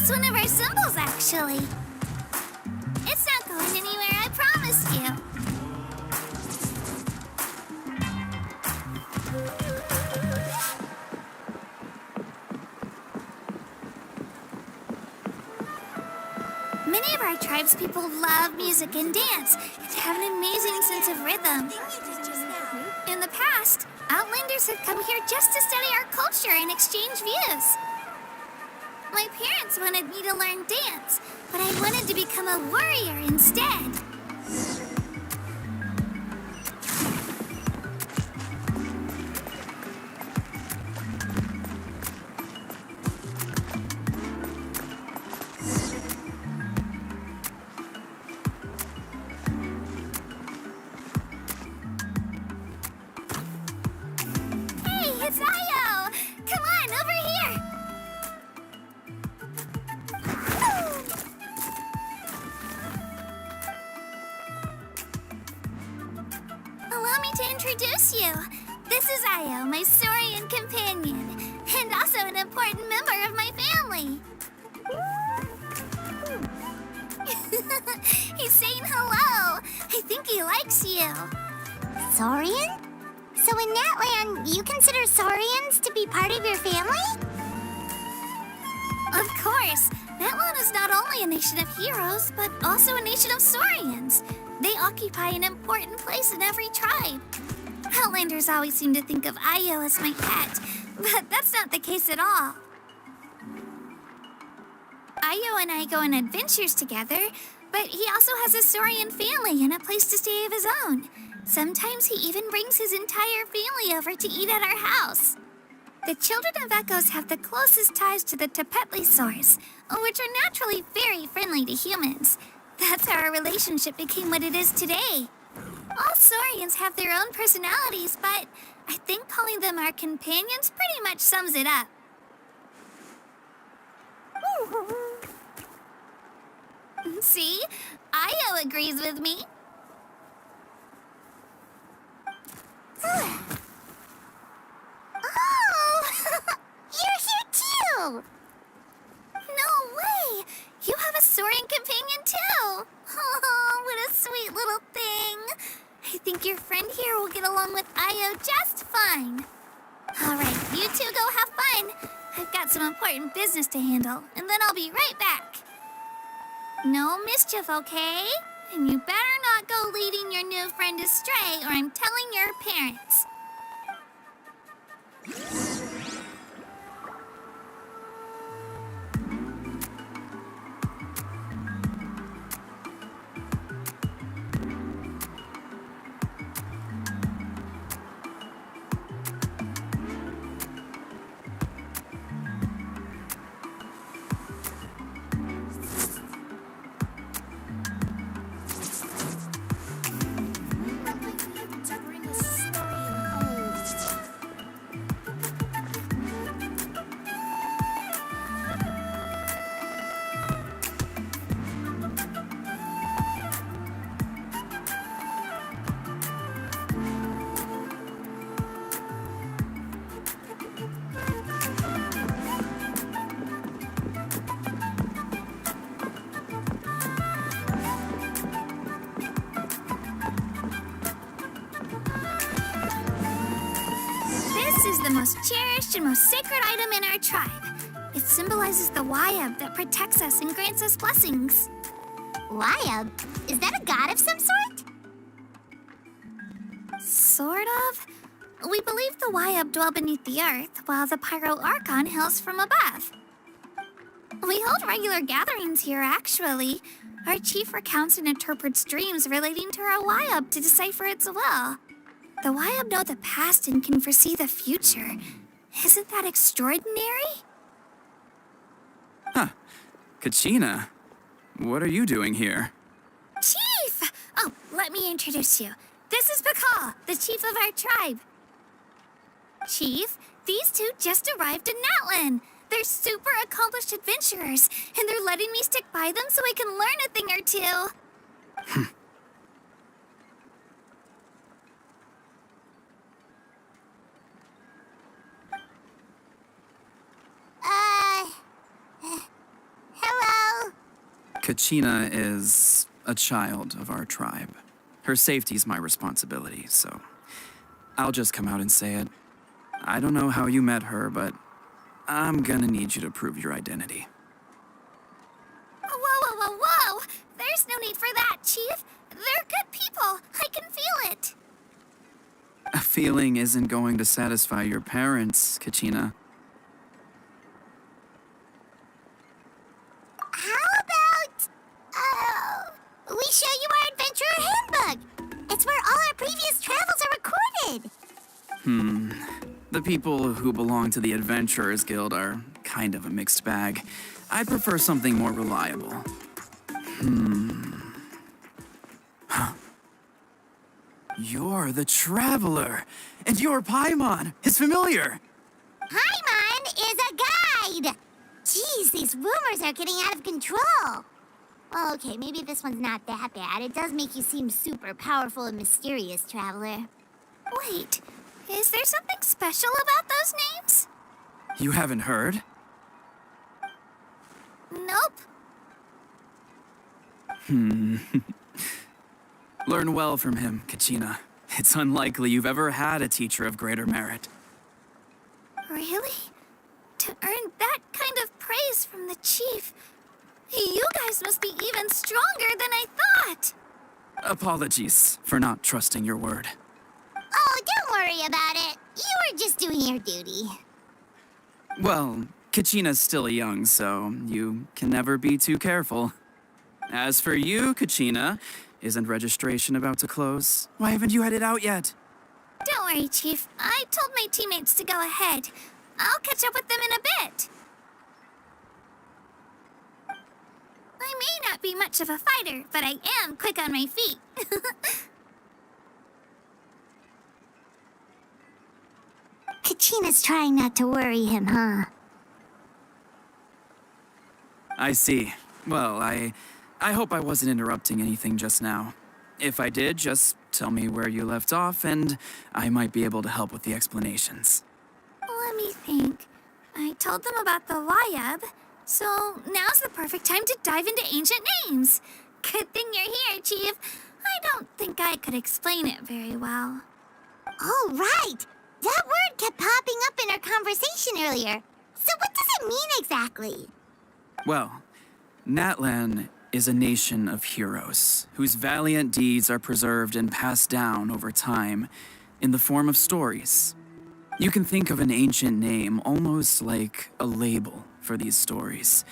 That's one of our symbols, actually. It's not going anywhere, I promise you. Many of our tribespeople love music and dance and have an amazing sense of rhythm. In the past, Outlanders have come here just to study our culture and exchange views. My parents wanted me to learn dance, but I wanted to become a warrior instead. It's Io! Come on, over here! Allow me to introduce you. This is Io, my Saurian companion, and also an important member of my family. He's saying hello. I think he likes you. Saurian? So in that land, you consider Saurians to be part of your family? Of course. That land is not only a nation of heroes, but also a nation of Saurians. They occupy an important place in every tribe. Outlanders always seem to think of Io as my pet, but that's not the case at all. Io and I go on adventures together, but he also has a Saurian family and a place to stay of his own. Sometimes he even brings his entire family over to eat at our house. The children of Echoes have the closest ties to the Tepetlisaurs, which are naturally very friendly to humans. That's how our relationship became what it is today. All Saurians have their own personalities, but I think calling them our companions pretty much sums it up. See? Io agrees with me. Oh! You're here too! No way! You have a Saurian companion too! Oh, what a sweet little thing! I think your friend here will get along with Io just fine. Alright, you two go have fun. I've got some important business to handle, and then I'll be right back. No mischief, okay? And you better not go leading your new friend astray, or I'm telling your parents. This is the most cherished and most sacred item in our tribe. It symbolizes the Wayab that protects us and grants us blessings. Wayab? Is that a god of some sort? Sort of. We believe the Wayab dwell beneath the earth, while the Pyro Archon hails from above. We hold regular gatherings here, actually. Our chief recounts and interprets dreams relating to our Wayab to decipher its will. The Wayab know the past and can foresee the future. Isn't that extraordinary? Huh. Kachina, what are you doing here? Chief! Oh, let me introduce you. This is Pakal, the chief of our tribe. Chief, these two just arrived in Natlan. They're super accomplished adventurers, and they're letting me stick by them so I can learn a thing or two. Kachina is a child of our tribe. Her safety's my responsibility, so I'll just come out and say it. I don't know how you met her, but I'm gonna need you to prove your identity. Whoa, whoa, whoa, whoa! There's no need for that, Chief. They're good people. I can feel it. A feeling isn't going to satisfy your parents, Kachina. How about, we show you our adventurer handbook? It's where all our previous travels are recorded. The people who belong to the Adventurers Guild are kind of a mixed bag. I prefer something more reliable. You're the Traveler, and you're Paimon, his familiar. Paimon is a guide! Jeez, these rumors are getting out of control. Well, okay, maybe this one's not that bad. It does make you seem super powerful and mysterious, Traveler. Wait, is there something special about those names? You haven't heard? Nope. Learn well from him, Kachina. It's unlikely you've ever had a teacher of greater merit. Really? To earn that kind of praise from the Chief, you guys must be even stronger than I thought. Apologies for not trusting your word. Oh, don't worry about it. You were just doing your duty. Well, Kachina's still young, so you can never be too careful. As for you, Kachina, isn't registration about to close? Why haven't you headed out yet? Don't worry, Chief. I told my teammates to go ahead. I'll catch up with them in a bit. I may not be much of a fighter, but I am quick on my feet. Kachina's trying not to worry him, huh? I see. Well, I hope I wasn't interrupting anything just now. If I did, just tell me where you left off, and I might be able to help with the explanations. Let me think. I told them about the Wayab, so now's the perfect time to dive into ancient names. Good thing you're here, Chief. I don't think I could explain it very well. Oh, right! That word kept popping up in our conversation earlier. So what does it mean exactly? Well, Natlan is a nation of heroes whose valiant deeds are preserved and passed down over time in the form of stories. You can think of an ancient name almost like a label for these stories.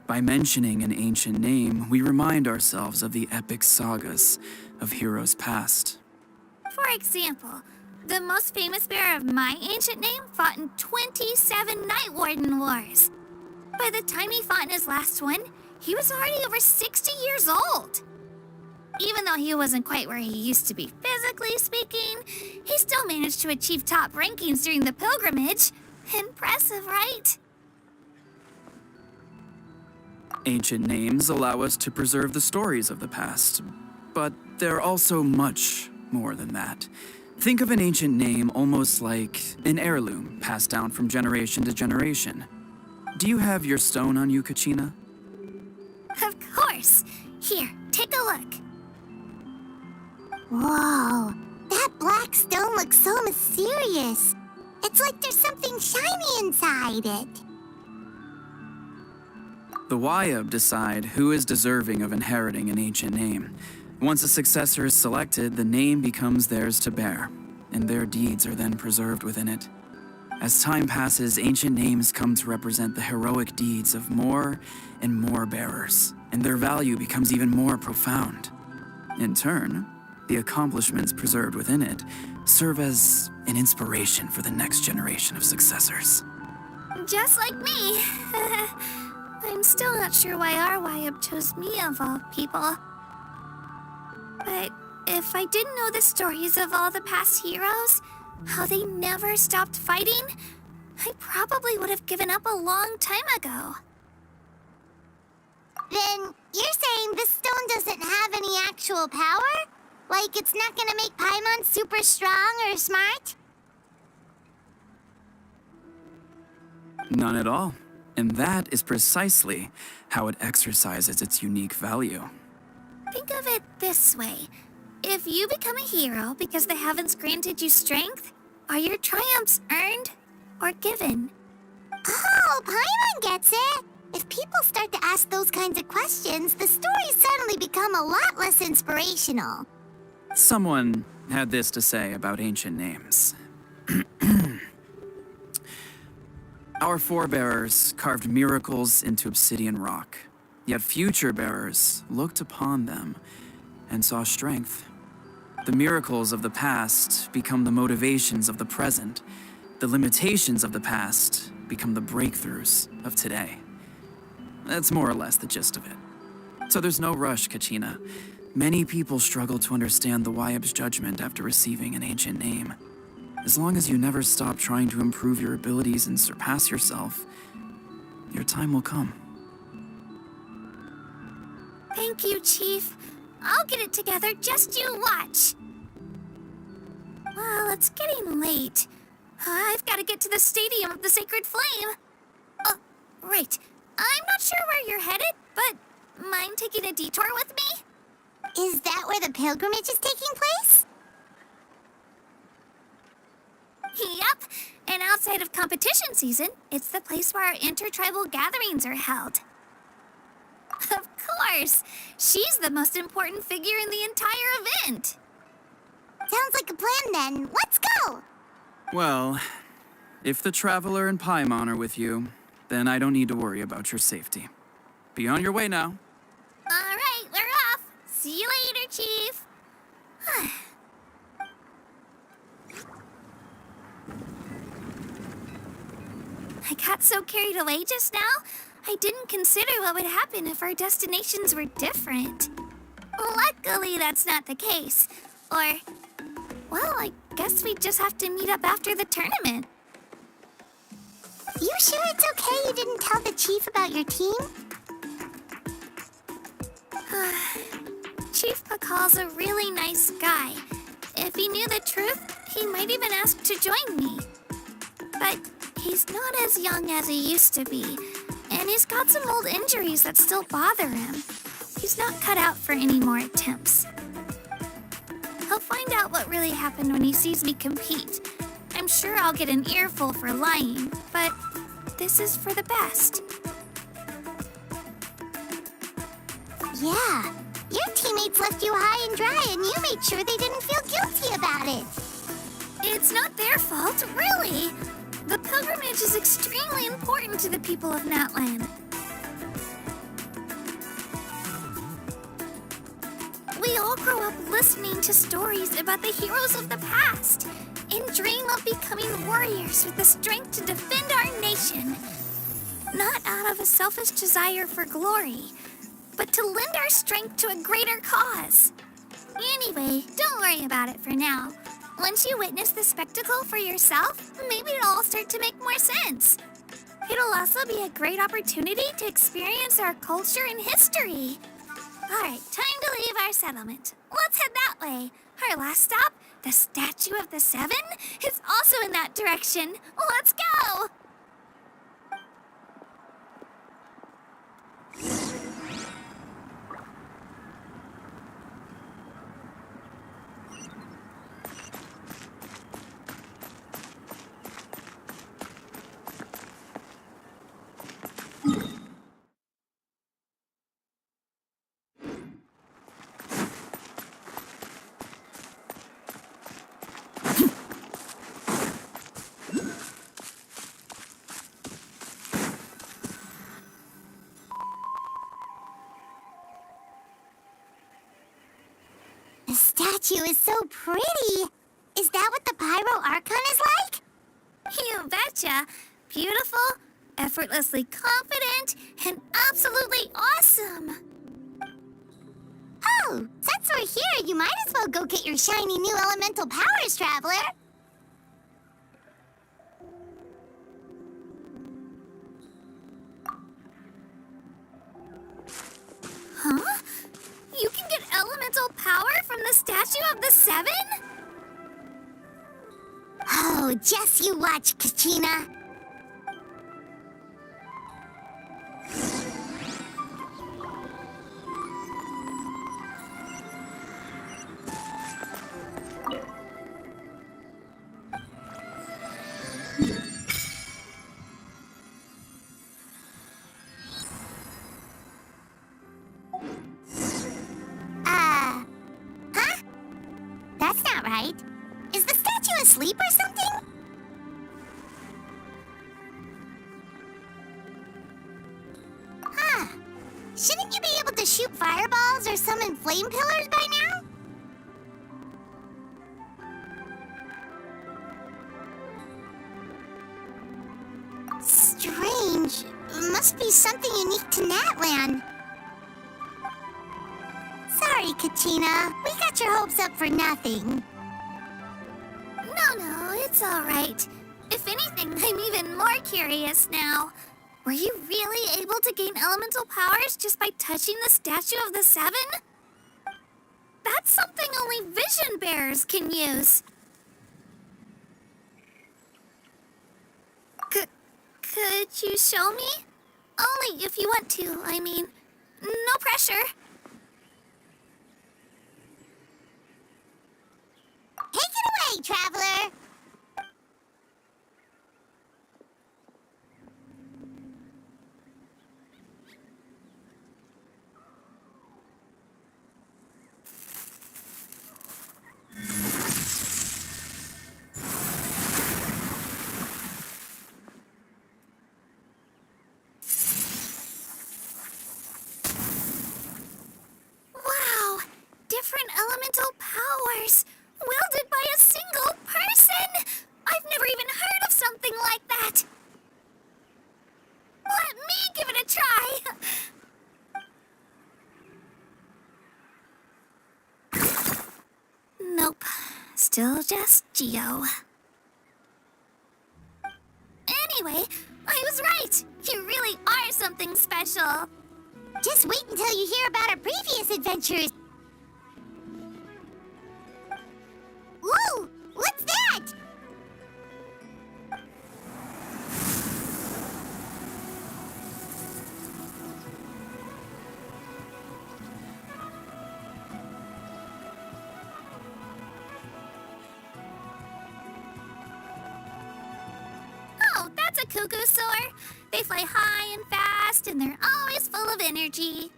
By mentioning an ancient name, we remind ourselves of the epic sagas of heroes past. For example, the most famous bearer of my ancient name fought in 27 Night Warden Wars. By the time he fought in his last one, he was already over 60 years old. Even though he wasn't quite where he used to be physically speaking, he still managed to achieve top rankings during the pilgrimage. Impressive, right? Ancient names allow us to preserve the stories of the past, but they're also much more than that. Think of an ancient name almost like an heirloom passed down from generation to generation. Do you have your stone on you, Kachina? Of course. Here, take a look. Whoa, that black stone looks so mysterious. It's like there's something shiny inside it. The Wayab decide who is deserving of inheriting an ancient name. Once a successor is selected, the name becomes theirs to bear, and their deeds are then preserved within it. As time passes, ancient names come to represent the heroic deeds of more and more bearers, and their value becomes even more profound. In turn, the accomplishments preserved within it serve as an inspiration for the next generation of successors. Just like me. I'm still not sure why our Wayab chose me of all people. But if I didn't know the stories of all the past heroes, how they never stopped fighting, I probably would have given up a long time ago. Then you're saying this stone doesn't have any actual power? Like it's not gonna make Paimon super strong or smart? None at all. And that is precisely how it exercises its unique value. Think of it this way. If you become a hero because the heavens granted you strength, are your triumphs earned or given? Oh, Paimon gets it! If people start to ask those kinds of questions, the stories suddenly become a lot less inspirational. Someone had this to say about ancient names. Our forebears carved miracles into obsidian rock, yet future bearers looked upon them and saw strength. The miracles of the past become the motivations of the present. The limitations of the past become the breakthroughs of today. That's more or less the gist of it. So there's no rush, Kachina. Many people struggle to understand the Wyeb's judgment after receiving an ancient name. As long as you never stop trying to improve your abilities and surpass yourself, your time will come. Thank you, Chief. I'll get it together, just you watch. Well, it's getting late. I've got to get to the Stadium of the Sacred Flame. Oh, right. I'm not sure where you're headed, but mind taking a detour with me? Is that where the pilgrimage is taking place? Yep, and outside of competition season, it's the place where our intertribal gatherings are held. Of course! She's the most important figure in the entire event! Sounds like a plan then. Let's go! Well, if the Traveler and Paimon are with you, then I don't need to worry about your safety. Be on your way now. Alright, we're off! See you later, Chief! I got so carried away just now, I didn't consider what would happen if our destinations were different. Luckily, that's not the case. Or, well, I guess we just have to meet up after the tournament. You sure it's okay you didn't tell the chief about your team? Chief Pakal's a really nice guy. If he knew the truth, he might even ask to join me. But he's not as young as he used to be, and he's got some old injuries that still bother him. He's not cut out for any more attempts. He'll find out what really happened when he sees me compete. I'm sure I'll get an earful for lying, but this is for the best. Yeah, your teammates left you high and dry and you made sure they didn't feel guilty about it. It's not their fault, really. The pilgrimage is extremely important to the people of Natlan. We all grow up listening to stories about the heroes of the past and dream of becoming warriors with the strength to defend our nation. Not out of a selfish desire for glory, but to lend our strength to a greater cause. Anyway, don't worry about it for now. Once you witness the spectacle for yourself, maybe it'll all start to make more sense. It'll also be a great opportunity to experience our culture and history. Alright, time to leave our settlement. Let's head that way. Our last stop, the Statue of the Seven, is also in that direction. Let's go! The statue is so pretty. Is that what the Pyro Archon is like? You betcha. Beautiful, effortlessly confident, and absolutely awesome. Oh, since we're here, you might as well go get your shiny new elemental powers, Traveler. Huh? You can get elemental power from the Statue of the Seven? Oh, just you watch, Kachina. you asleep or something? Huh. Shouldn't you be able to shoot fireballs or summon flame pillars by now? Strange. Must be something unique to Natlan. Sorry, Katina. We got your hopes up for nothing. No, it's all right. If anything, I'm even more curious now. Were you really able to gain elemental powers just by touching the Statue of the Seven? That's something only vision bearers can use. Could you show me? Only if you want to, I mean. No pressure. Take it away, traveler! Wow! Different elemental powers! Wielded by a single person! I've never even heard of something like that! Let me give it a try! Nope. Still just Geo. Anyway, I was right! You really are something special! Just wait until you hear about our previous adventures. Ooh! What's that? Oh, that's a cuckoo soar. They fly high and fast, and they're always full of energy.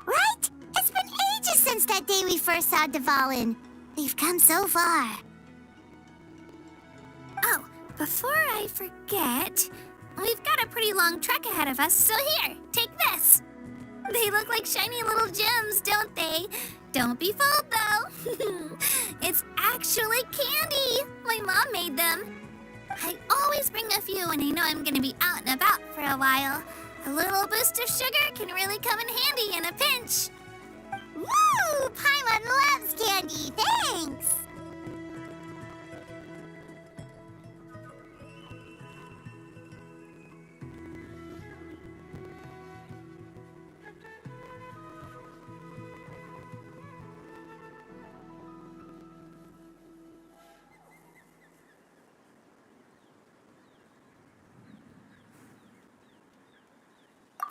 Right? It's been ages since that day we first saw Dvalin. We've come so far. Oh, before I forget, we've got a pretty long trek ahead of us, so here, take this. They look like shiny little gems, don't they? Don't be fooled, though. It's actually candy. My mom made them. I always bring a few when I know I'm going to be out and about for a while. A little boost of sugar can really come in handy in a pinch. Woo! Paimon loves candy. Thanks.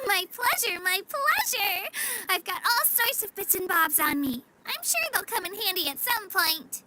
My pleasure, my pleasure! I've got all sorts of bits and bobs on me. I'm sure they'll come in handy at some point.